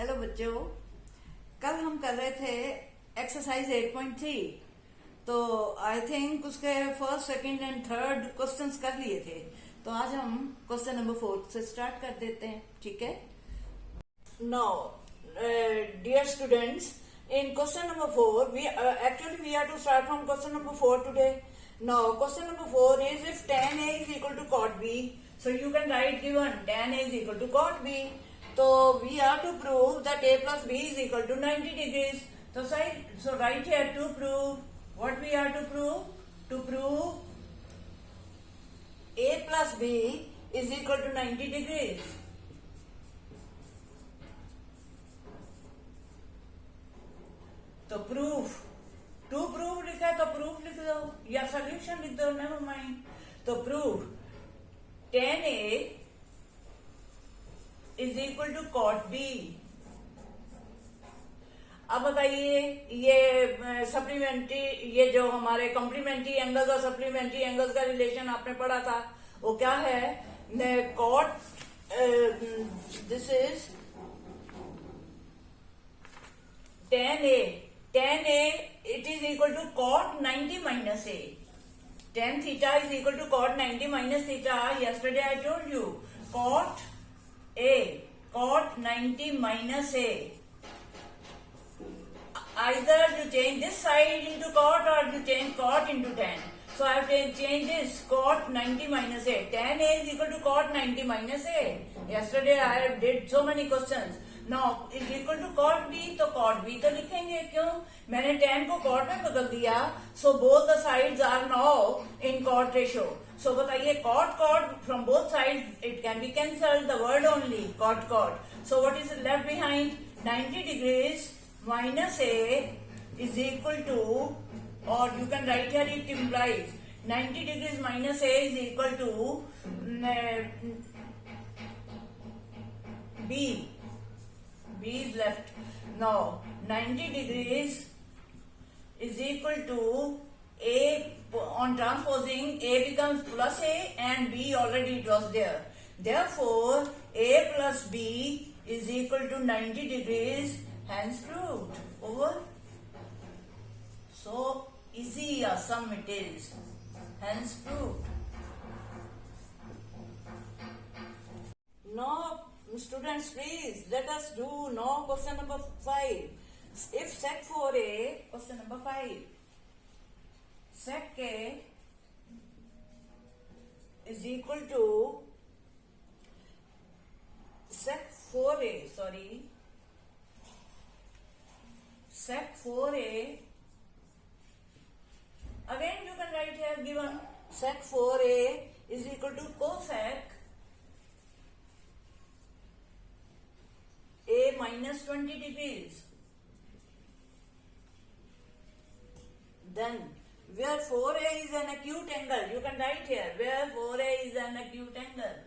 Hello बच्चों, कल हम कर रहे थे एक्सरसाइज 8.3। तो आई थिंक उसके first, second and third questions कर लिए थे। तो आज हम क्वेश्चन नंबर 4 से स्टार्ट कर देते हैं, ठीक है। Now dear students, in question number 4 we are to start from question number 4 today. Now question number 4 is if tan A is equal to cot B, so you can write given tan A is equal to cot B. So we are to prove that A plus B is equal to 90 degrees. So right here to prove what we are to prove A plus B is equal to 90 degrees. तो proof to proof लिखा है तो proof लिख दो या solution लिख दो, never mind. तो proof tan A is equal to cot B। अब बताइए ये सप्लीमेंट्री, ये जो हमारे कॉम्प्लीमेंट्री एंगल्स और सप्लीमेंट्री एंगल्स का रिलेशन आपने पढ़ा था, वो क्या है? cot this is tan A it is equal to cot 90 minus A. Tan theta is equal to cot 90 minus theta. Yesterday I told you cot 90 minus A. Either you change this side into cot or you change cot into tan. So I have changed this cot 90 minus A. Tan A is equal to cot 90 minus A. Yesterday I did so many questions. Now is equal to cot B, तो cot B तो लिखेंगे, क्यों? मैंने tan को cot में बदल दिया, so both the sides are now in cot ratio. So बताइए cot from both sides it can be cancelled, the word only cot. So what is left behind? 90 degrees minus A is equal to, or you can write here it implies 90 degrees minus A is equal to B. B is left. Now 90 degrees is equal to A. On transposing, A becomes plus A and B already it was there. Therefore A plus B is equal to 90 degrees, hence proved. Over. So easy a sum it is, hence proved. Now students, please let us do now question number 5. If sec 4a, question number 5, sec a is equal to sec 4a, sec 4a, again you can write here given sec 4a is equal to cosec A minus 20 degrees. Then where 4a is an acute angle, you can write here where 4a is an acute angle.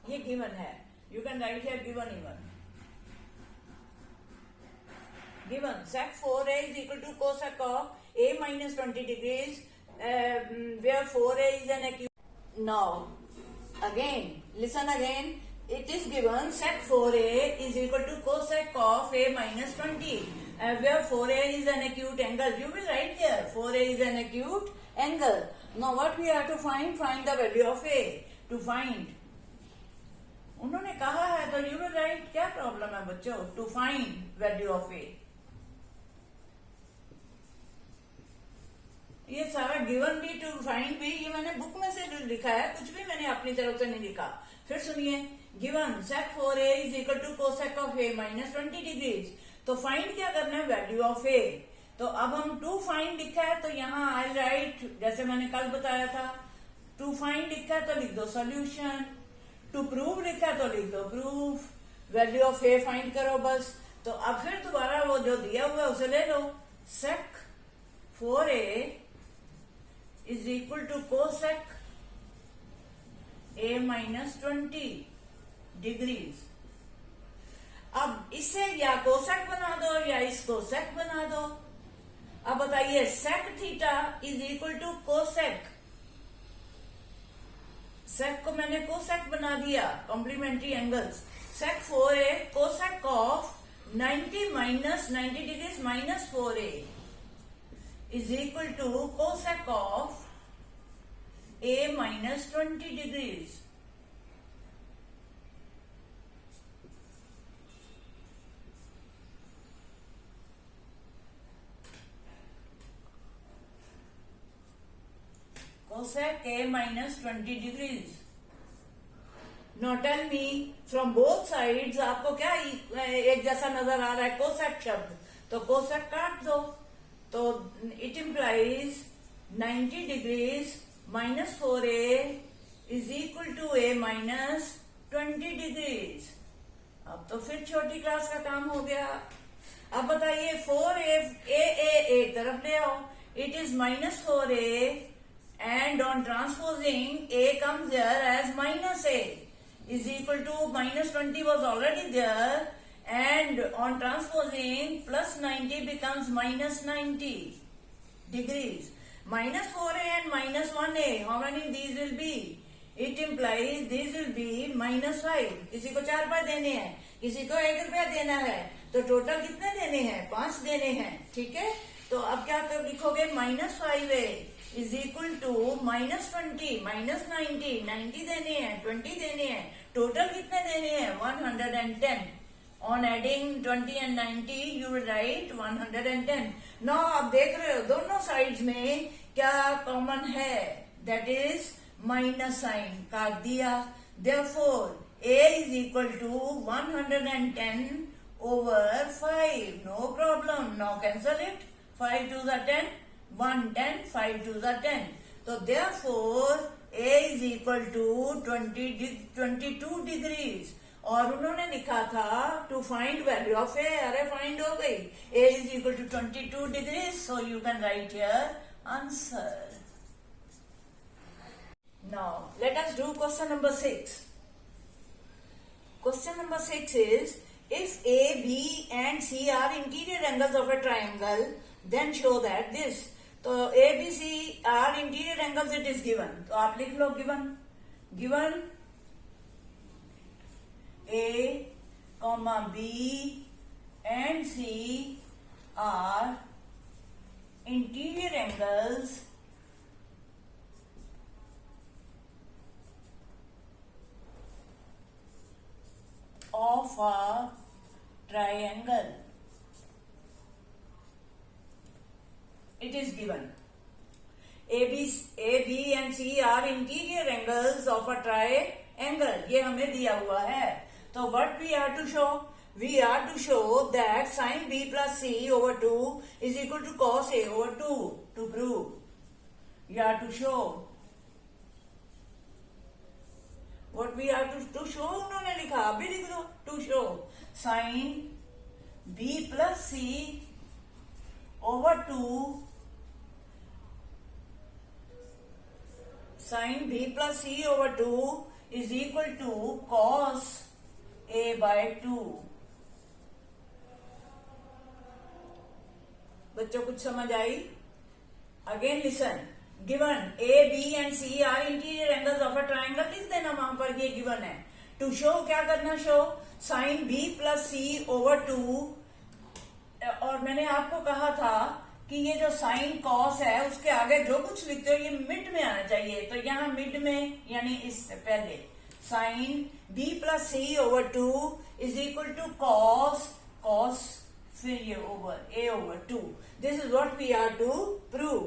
ये given है, you can write here given even. Given sec 4a is equal to cosec of A minus 20 degrees, where 4a is an acute. Now, again, listen again. It is given sec 4a is equal to cosec of A minus 20, where 4a is an acute angle. You will write there 4a is an acute angle. Now, what we have to find? Find the value of A. To find, उन्होंने कहा है तो you will write. क्या problem है बच्चों? To find value of A. ये सारा given भी टू फाइंड भी ये मैंने बुक में से लिखा है, कुछ भी मैंने अपनी तरफ से नहीं लिखा। फिर सुनिए, given sec 4a is equal to cosec of A minus 20 degrees. तो फाइंड क्या करना है? Value of A। तो अब हम टू फाइंड लिखा है तो यहाँ आई राइट, जैसे मैंने कल बताया था, टू फाइंड लिखा है तो लिख दो सोल्यूशन, टू प्रूव लिखा है तो लिख दो proof, value of A find करो बस। तो अब फिर दोबारा वो जो दिया हुआ है उसे ले लो, sec 4a is equal to cosec A minus 20 degrees। अब इसे या कोसेक बना दो या इसको सेक बना दो। अब बताइए sec theta is equal to cosec. Sec को मैंने कोसेक बना दिया, complementary angles. Sec 4a cosec of 90 minus 90 degrees minus 4a is equal to cosec of a minus 20 degrees. Cosec a minus 20 degrees. Now tell me from both sides आपको क्या एक जैसा नजर आ रहा है? cosec शब्द, तो cosec काट दो, तो it implies 90 degrees minus 4a is equal to a minus 20 degrees. अब तो फिर छोटी क्लास का काम हो गया। अब बताइए 4a एक तरफ ले आओ, it is minus 4a and on transposing a comes there as minus a is equal to minus 20 was already there, and on transposing plus 90 becomes minus 90 degrees. Minus 4a and minus 1a, how many these will be? It implies these will be minus 5. किसी को 4 रुपए देने हैं, किसी को 1 रुपया देना है, तो टोटल कितने देने हैं? 5 देने हैं। ठीक है, तो अब क्या कर लिखोगे? Minus 5a is equal to minus 20 minus 90, 90 देने हैं, 20 देने हैं, टोटल कितने देने हैं? 110. On adding 20 and 90, you will write 110. Now आप देख रहे हो दोनों साइड्स में क्या कॉमन है? That is माइनस साइन काट दिया। Therefore, a is equal to 110 over 5. No problem. Now cancel it. 5 2s are 10. 1 10. 5 2s are 10. So therefore, a is equal to 22 degrees. और उन्होंने लिखा था to find value of A, अरे find हो गई। A is equal to 22 degrees, so you can write here answer. Now let us do question number 6. Question number 6 is if A B and C are interior angles of a triangle then show that this. तो A B C are interior angles, it is given, तो आप लिख लो given A, B and C are interior angles of a triangle. It is given. A, B and C are interior angles of a triangle. ये हमें दिया हुआ है। तो what we are to show? We are to show that sin B plus C over 2 is equal to cos A over 2. To prove, we are to show. What we are to show उन्होंने लिखा, अभी लिख दो। To show sin B plus C over 2, sin B plus C over 2 is equal to cos A by 2. बच्चों कुछ समझ आई? Again listen, given A, B and C are interior angles of a triangle, लिख देना वहां पर, ये given है। टू शो क्या करना? Show sine B plus C over 2, और मैंने आपको कहा था कि ये जो साइन कॉस है उसके आगे जो कुछ लिखते हो ये मिड में आना चाहिए, तो यहाँ मिड में यानी इससे पहले sign B plus C over 2 is equal to cos फिर ये over A over 2. This is what we are to prove.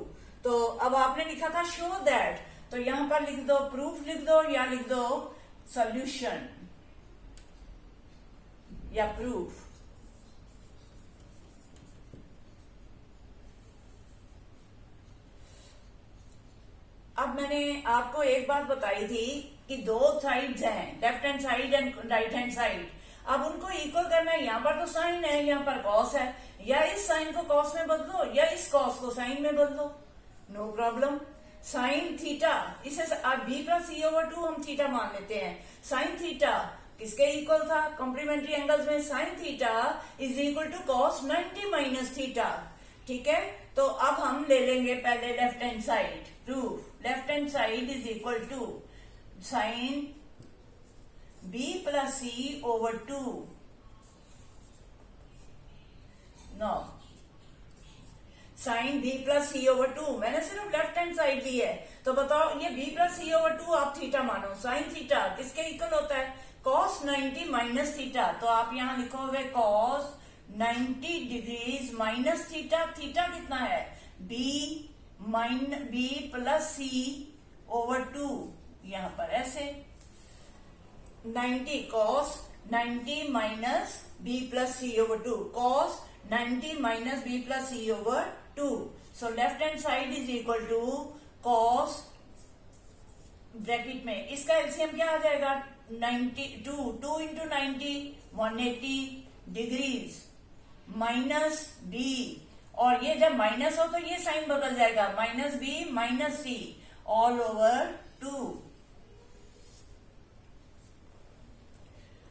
तो अब आपने लिखा था शो दैट, तो यहां पर लिख दो प्रूफ, लिख दो या लिख दो सॉल्यूशन या प्रूफ। अब मैंने आपको एक बात बताई थी कि दो साइड्स हैं, left hand side and right hand side. अब उनको इक्वल करना है। यहाँ पर तो साइन है, यहाँ पर कॉस है, या इस साइन को कॉस में बदलो या इस कॉस को साइन में बदलो, नो प्रॉब्लम। साइन थीटा, इसे बी प्लस सी ओवर 2 हम थीटा मान लेते हैं। साइन थीटा किसके इक्वल था? कॉम्प्लीमेंट्री एंगल्स में sine theta is equal to cos 90 minus theta. ठीक है, तो अब हम ले लेंगे पहले left hand side. Proof left hand side is equal to sine B plus C over 2। No, sine B plus C over 2, मैंने सिर्फ लेफ्ट हैंड साइड ली है, तो बताओ ये बी प्लस सी ओवर 2 आप थीटा मानो। साइन थीटा किसके equal होता है? Cos 90 minus theta. तो आप यहां लिखोगे cos 90 degrees minus theta. Theta कितना है? बी प्लस सी ओवर 2, यहां पर ऐसे 90 cos 90 minus B plus C over 2, cos 90 minus B plus C over 2। So left hand side is equal to cos, bracket में इसका एलसीएम क्या आ जाएगा? 2 into 90 180 degrees minus B, और ये जब माइनस हो तो ये साइन बदल जाएगा, minus B minus C all over 2।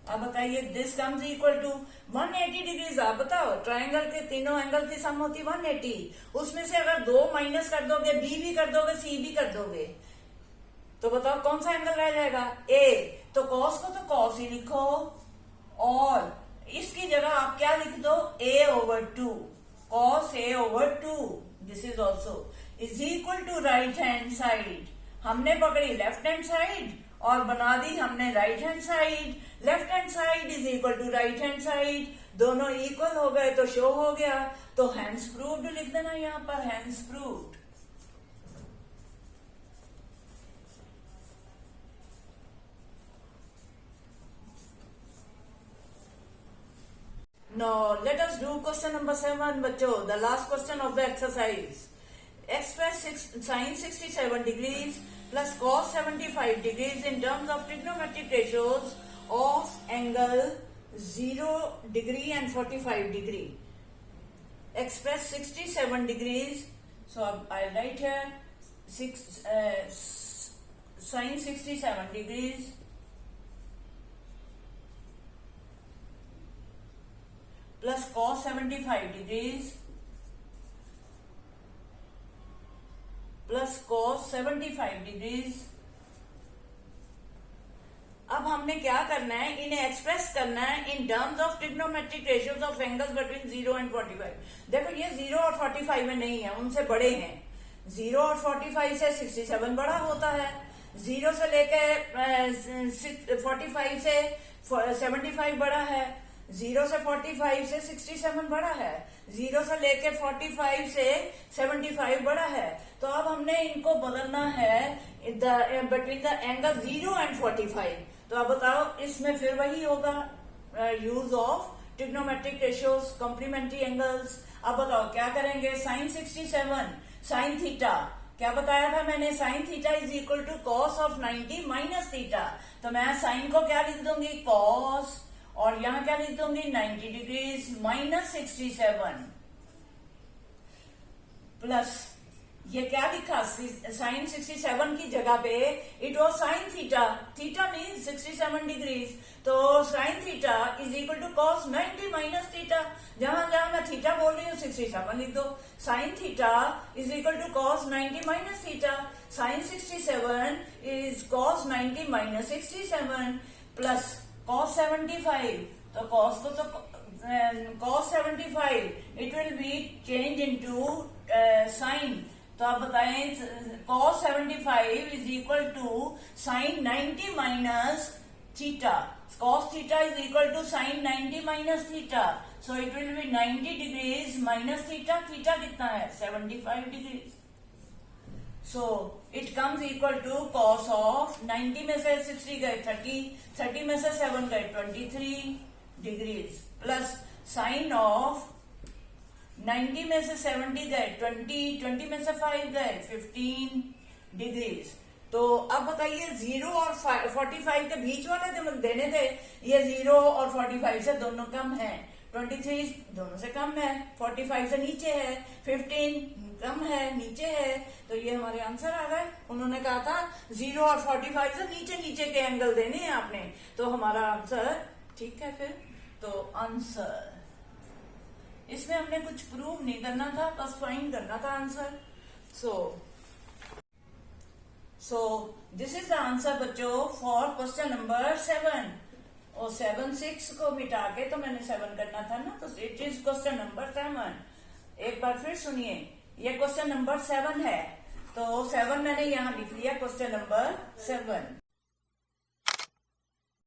अब बताइए this comes equal to 180 degrees. आप बताओ ट्रायंगल के तीनों एंगल की सम होती 180, उसमें से अगर 2 माइनस कर दोगे, बी भी कर दोगे, सी भी कर दोगे, तो बताओ कौन सा एंगल रह जाएगा? ए। तो कॉस को तो कॉस ही लिखो, और इसकी जगह आप क्या लिख दो? A over 2, cos A over 2। This is also is equal to right hand side. हमने पकड़ी लेफ्ट हैंड साइड और बना दी हमने right hand side. Left hand side is equal to right hand side, दोनों इक्वल हो गए तो शो हो गया। तो हैंस प्रूव्ड लिख देना यहां पर, hence proved. Now let us do question number 7 बच्चों, the last question of the exercise. Express sin 67 degrees plus cos 75 degrees in terms of trigonometric ratios of angle 0 degree and 45 degree. Express 67 degrees, so I'll write here sin 67 degrees plus cos 75 degrees plus cos 75 degrees। अब हमने क्या करना है? इन्हें express करना है in terms of trigonometric ratios of angles between 0 and 45। देखो ये 0 और 45 में नहीं है, उनसे बड़े हैं। 0 और 45 से 67 बड़ा होता है, 0 से लेके 45 से 75 बड़ा है, 0 से 45 से 67 बड़ा है, 0 से लेके 45 से 75 बड़ा है। तो अब हमने इनको बदलना है बिटवीन द एंगल 0 एंड 45। तो अब बताओ इसमें फिर वही होगा use of trigonometric ratios, complementary angles. अब बताओ क्या करेंगे? साइन 67 साइन थीटा, क्या बताया था मैंने? Sine theta is equal to cos of 90 minus theta. तो मैं साइन को क्या लिख दूंगी? कॉस, और यहां क्या लिख दूंगी? 90 डिग्रीज माइनस 67 प्लस ये क्या लिखा? साइन 67 की जगह पे it was sine theta, theta mean 67 degrees, तो sine theta is equal to cos 90 minus theta. जहां जहां मैं थीटा बोल रही हूँ 67 लिख दो। Sine theta is equal to cos 90 minus theta. Sine 67 is cos 90 minus 67 plus cos 75, तो cos को तो cos 75 it will be changed into sin। तो आप बताएं cos 75 is equal to sin 90 minus theta। cos theta is equal to sin 90 minus theta, so it will be 90 degrees minus theta। theta कितना है? 75 degrees। So it comes equal to cos of 90 में से 60 गए 30, 30 में से 7 गए 23 degrees plus sign of 90 में से 70 गए 20, 20 में से 5 गए 15 डिग्रीज। तो अब बताइए 0 और 45 के बीच वाले जो देने थे, ये 0 और 45 से दोनों कम हैं, 23 दोनों से कम है, 45 से नीचे है, 15 कम है, नीचे है, तो ये हमारे आंसर आ गए। उन्होंने कहा था 0 और 45 से नीचे नीचे के एंगल देने हैं आपने, तो हमारा आंसर ठीक है। फिर तो आंसर इसमें हमने कुछ प्रूव नहीं करना था, बस फाइंड करना था answer. So this is the answer बच्चों फॉर क्वेश्चन नंबर 7। और 7 6 को मिटा के तो मैंने 7 करना था ना, तो इट इज क्वेश्चन नंबर 7। एक बार फिर सुनिए, ये क्वेश्चन नंबर 7 है, तो 7 मैंने यहां लिख लिया क्वेश्चन नंबर 7।